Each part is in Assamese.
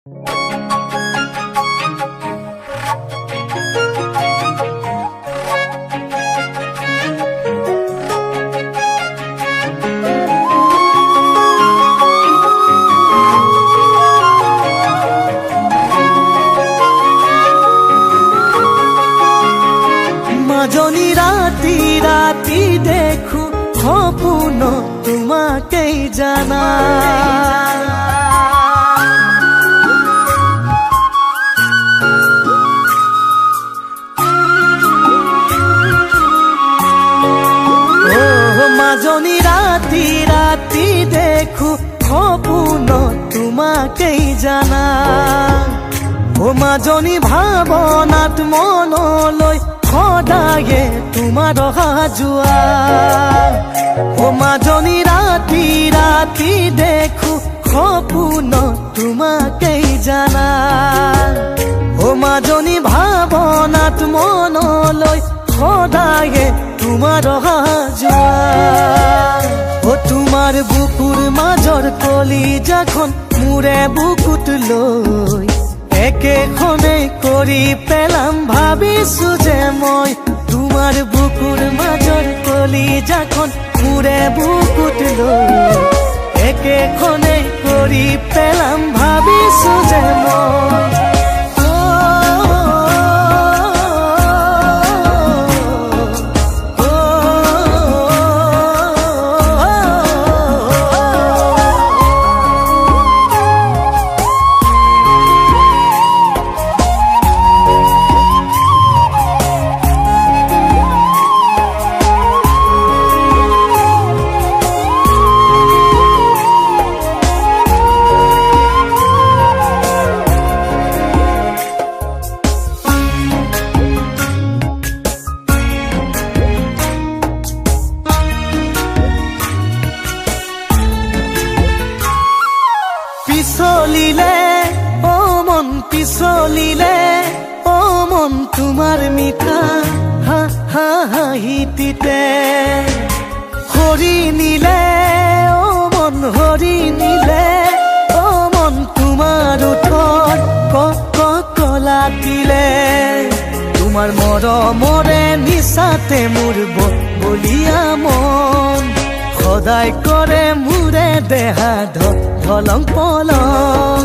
মাজনি ৰাতি ৰাতি দেখো সপোন তোমাকেই জানা মাজনি ৰাতি ৰাতি দেখো সপোন তোমাকেই জানা ও মাজনি ভাৱনাত মনলৈ সদায়ে তোমাৰ অহা যোৱা ও মাজনি ৰাতি ৰাতি দেখো সপোন তোমাকেই জানা ও মাজনি ভাৱনাত মনলৈ সদায়ে তোমাৰ অহা যোৱা ও তোমাৰ বুকুৰ মাজৰ কলিজাখন মোৰে বুকুত লৈ একেখনে কৰি পেলাম ভাবিছো যে মই তোমাৰ বুকুৰ মাজৰ কলিজাখন মোৰে বুকুত লৈ একেখনে কৰি পেলাম ভাবিছো যে মই পিছলিলে ও মন পিছলিলে ও মন তোমাৰ মিঠা হাঁহিটিতে হৰি নিলে ও মন হৰি নিলে ও মন তোমাৰ ওঠৰ কলাটিলে তোমাৰ মৰমৰে নিচাতে মোৰ বলিয়া মন সদায় কৰে মোৰে দেহা ধলং পলং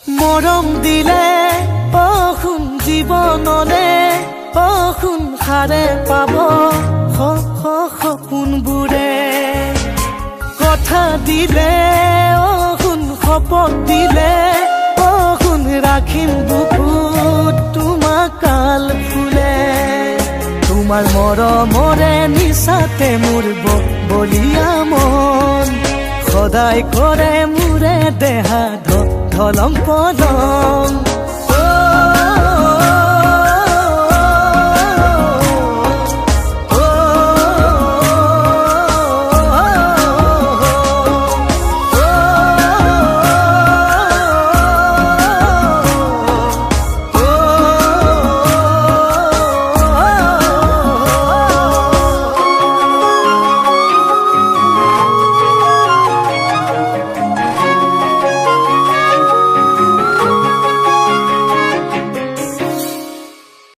মৰম দিলে অসুন জীৱনলে অসুন সাৰে পাব সপোনবোৰে কথা দিলে অসুন শপত দিলে অসুন ৰাখিম বুকুত তোমাক কাল ফুলে তোমাৰ মৰমৰে নিচাতে মোৰ বলিয়া মন সদায় কৰে মোৰে দেহা ধলং পলং